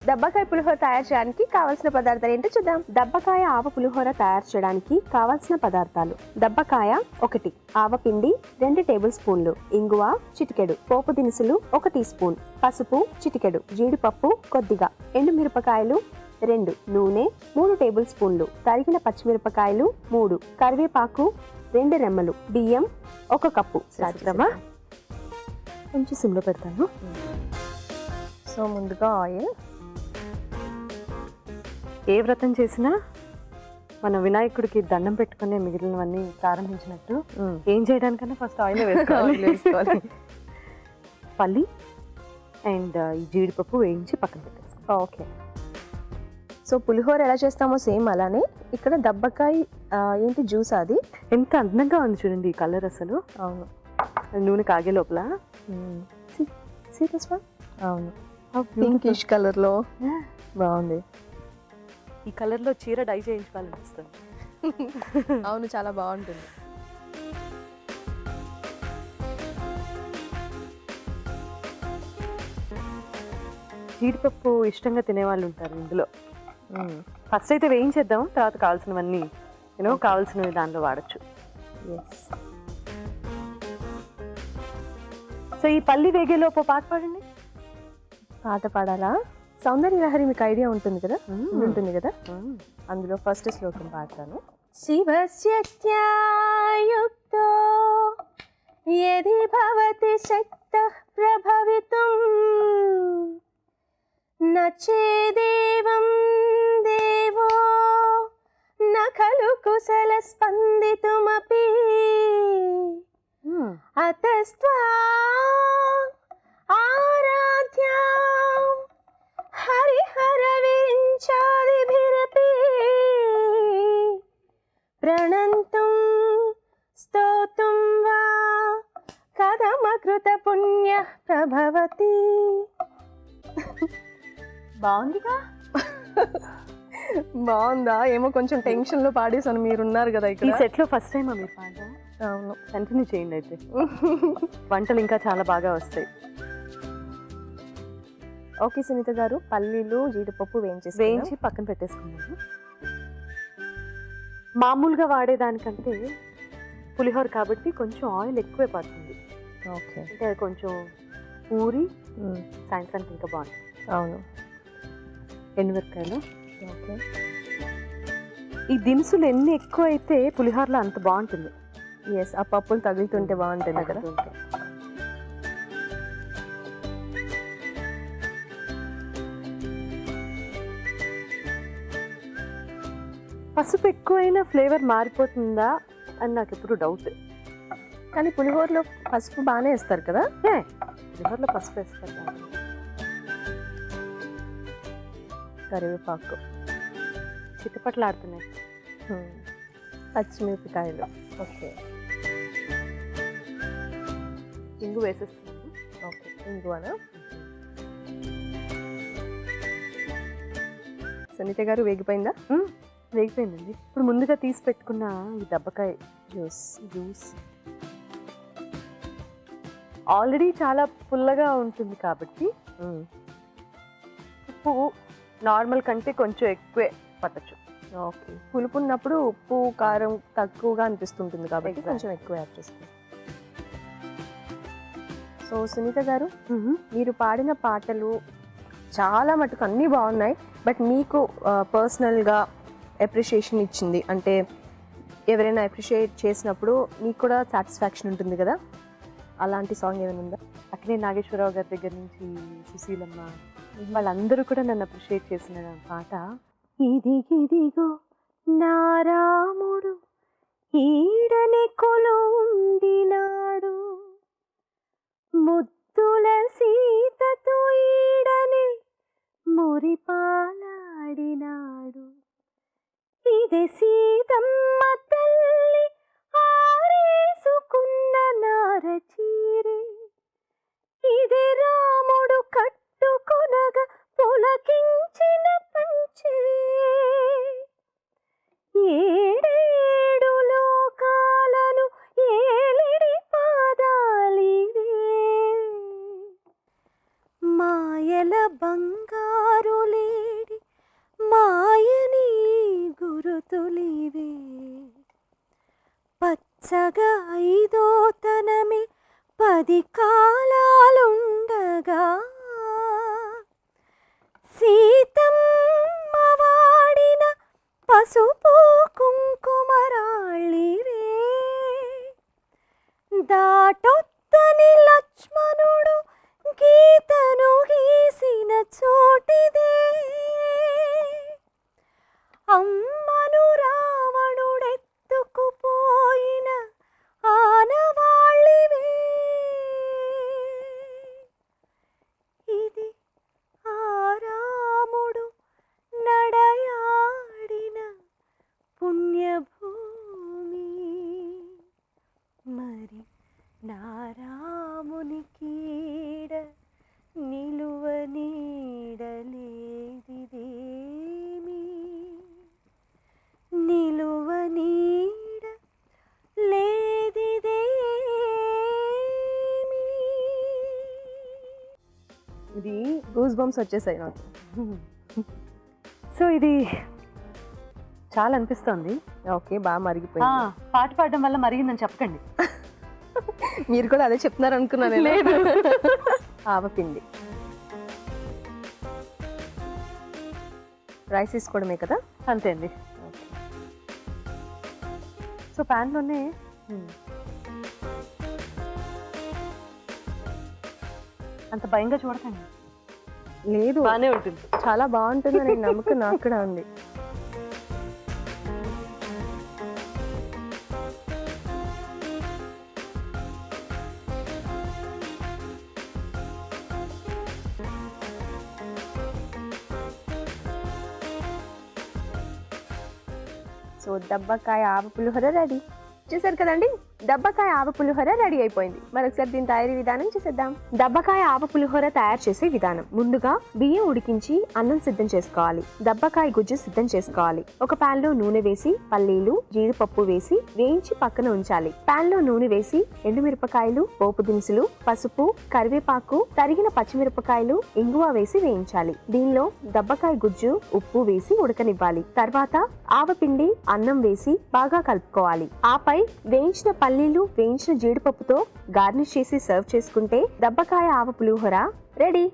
దబ్బకాయ పులిహోర తయారు చేయడానికి కావాల్సిన పదార్థాలు ఏంటో చూద్దాం. దబ్బకాయ ఆవ పులిహోర తయారు చేయడానికి కావాల్సిన పదార్థాలు: దబ్బకాయ 1, ఆవపిండి 2 టేబుల్ స్పూన్లు, ఇంగువ చిటికెడు, పోపు దినుసులు 1 టీ స్పూన్, పసుపు చిటికెడు, జీడిపప్పు కొద్దిగా, ఎండుమిరపకాయలు 2, నూనె 3 టేబుల్ స్పూన్లు, తరిగిన పచ్చిమిరపకాయలు 3, కరివేపాకు 2 రెమ్మలు, బియ్యం 1 కప్పు. సాధ్యమా? కొంచెం సిమ్లో పెడతాను. సో ముందుగా ఆయిల్. ఏ వ్రతం చేసినా మన వినాయకుడికి దండం పెట్టుకునే మిగిలినవన్నీ ప్రారంభించినట్టు ఏం చేయడానికన్నా ఫస్ట్ ఆయిల్ వేసుకోవాలి. పల్లి అండ్ ఈ జీడిపప్పు వేయించి పక్కన పెట్టేసుకో. ఓకే. సో పులిహోర ఎలా చేస్తామో సేమ్ అలానే ఇక్కడ దబ్బకాయ ఏంటి జ్యూస్, అది ఎంత అందంగా ఉంది చూడండి ఈ కలర్ అసలు. అవును, నూనె కాగే లోపల అవును, పింకిష్ కలర్లో బాగుంది. ఈ కలర్లో చీర డై చేయించుకోవాలనిపిస్తుంది. అవును, చాలా బాగుంటుంది. జీడిపప్పు ఇష్టంగా తినేవాళ్ళు ఉంటారు ఇందులో. ఫస్ట్ అయితే వేయించేద్దాం, తర్వాత కావాల్సినవన్నీ కావాల్సినవి దాంట్లో వాడచ్చు. ఎస్. సో ఈ పల్లి వేగేలోపు పాట పాడండి. పాట పాడాలా? సౌందర్య లహరి మీకు ఐడియా ఉంటుంది కదా? అందులో ఫస్ట్ శ్లోకం పాడతాను. శివస్యత్యాయుక్తో యది భవతి శక్తః ప్రభవితుం న చేదేవం దేవో న ఖలు కుశల స్పందితుమపి అతస్త్వా ఆరాధ్యా హరిహర విరించాదిభిరపి ప్రణంతుం స్తోతుం వా కథమకృత పుణ్య ప్రభవతి. బాగుందిగా? బాగుందా? ఏమో కొంచెం టెన్షన్ లో పాడేసాను, మీరున్నారు కదా ఇక్కడ. ఈ సెట్ లో ఫస్ట్ టైం మీరు పాట. అవును, కంటిన్యూ చేయండి అయితే. వంటలు ఇంకా చాలా బాగా వస్తాయి. ఓకే సునీత గారు, పల్లీలు జీడిపప్పు వేయించి పక్కన పెట్టేసుకున్నాను. మామూలుగా వాడేదానికంటే పులిహోర కాబట్టి కొంచెం ఆయిల్ ఎక్కువే పడుతుంది. ఓకే, అంటే అది కొంచెం ఊరి సాయంత్రానికి ఇంకా బాగుంటుంది. అవును. ఎండుమిరపకాయలు. ఓకే. ఈ దినుసులు ఎన్ని ఎక్కువ అయితే పులిహోరలో అంత బాగుంటుంది. ఎస్, ఆ పప్పులు తగులుతుంటే బాగుంటుంది కదా. పసుపు ఎక్కువైనా ఫ్లేవర్ మారిపోతుందా అని నాకు ఎప్పుడు డౌట్. కానీ పులిహోరలో పసుపు బాగానే వేస్తారు కదా? పులిహోరలో పసుపు వేస్తారు. కరివేపాకు చిట్టపట్లాడుతున్నాయి. పచ్చిమిరపకాయలు. ఓకే, ఇంగు వేసేస్తున్నాను. ఓకే, ఇంగువనా? సునీత గారు వేగిపోయిందా? వేగిపోయిందండి. ఇప్పుడు ముందుగా తీసి పెట్టుకున్న ఈ దబ్బకాయ జ్యూస్ ఆల్రెడీ చాలా పుల్లగా ఉంటుంది కాబట్టి ఉప్పు నార్మల్ కంటే కొంచెం ఎక్కువే పట్టచ్చు. ఓకే, పులుపు ఉన్నప్పుడు ఉప్పు కారం తక్కువగా అనిపిస్తుంటుంది కాబట్టి కొంచెం ఎక్కువ యాడ్ చేస్తుంది. సో సునీత గారు, మీరు పాడిన పాటలు చాలా మటుకు అన్నీ బాగున్నాయి. బట్ మీకు పర్సనల్గా అప్రిషియేషన్ ఇచ్చింది అంటే ఎవరైనా అప్రిషియేట్ చేసినప్పుడు మీకు కూడా సాటిస్ఫాక్షన్ ఉంటుంది కదా, అలాంటి సాంగ్ ఏమైనా ఉందా? అక్కడే నాగేశ్వరరావు గారి దగ్గర నుంచి సుశీలమ్మ వాళ్ళందరూ కూడా నన్ను అప్రిషియేట్ చేసిన పాట ఇదిగిదిగో నా రాముడు ఈడని కొలుండినాడు ముద్దుల సీతతో ఈడని మురిపాలాడినాడు ఇదే సీతమ్మ తల్లి ఆరేసుకున్న నారచీరే ఇదే రాముడు కట్టుకొనగా పులకించిన పంచే ఏడేడు లోకాలను ఏలిడి పాదాలివే మాయల బంగారులే రుచులివే పచ్చగా ఐదో తనమే 10 కాలాలుండగా సీతమ్మ వాడిన పసుపు కుంకుమరాళ్ళివే దాటొత్తని లక్ష్మణుడు గీతను గీసిన చోటిదే అమ్మను రావణుడెత్తుకుపోయిన ఆనవాళ్ళివే ఇది ఆరాముడు నడయాడిన పుణ్యభూమి మరి నారాముని కీడ నిలువ నీడలేదిదేమి నిలువ నీడ లేదిదేమి. ఇది గూస్ బంప్స్ వచ్చేసాయి నాకు. సో ఇది చాలా అనిపిస్తోంది. ఓకే, బాగా మరిగిపోయింది. పాట పాడడం వల్ల మరిగిందని చెప్పకండి. మీరు కూడా అదే చెప్తున్నారు అనుకున్నాను. లేదు. ఆవపిండి రైస్ తీసుకోవడమే కదా. అంతే అండి. సో ప్యాన్లోనే అంత భయంగా చూడకండి. లేదు, బాగానే ఉంటుంది. చాలా బాగుంటుంది అని నమ్మకం నాకు కూడా ఉంది. సో దబ్బకాయ ఆవ పులిహోర రెడీ. చూసారు కదండి, దబ్బకాయ ఆవ పులిహోర రెడీ అయిపోయింది. మరొకసారి దీని తయారీ విధానం చూసేద్దాం. దబ్బకాయ ఆవ పులిహోర తయారు చేసే విధానం: ముందుగా బియ్యం ఉడికించి అన్నం సిద్ధం చేసుకోవాలి. దబ్బకాయ గుజ్జు సిద్ధం చేసుకోవాలి. ఒక పాన్ లో నూనె వేసి పల్లీలు, జీడిపప్పు వేసి వేయించి పక్కన ఉంచాలి. పాన్ లో నూనె వేసి ఎండుమిరపకాయలు, పోపు దినుసులు, పసుపు, కరివేపాకు, తరిగిన పచ్చిమిరపకాయలు, ఇంగువ వేసి వేయించాలి. దీనిలో దబ్బకాయ గుజ్జు, ఉప్పు వేసి ఉడకనివ్వాలి. తర్వాత ఆవపిండి, అన్నం వేసి బాగా కలుపుకోవాలి. ఆపై వేయించిన పల్లీలు, వేయించిన జీడిపప్పుతో గార్నిష్ చేసి సర్వ్ చేసుకుంటే దబ్బకాయ ఆవ పులిహోర రెడీ.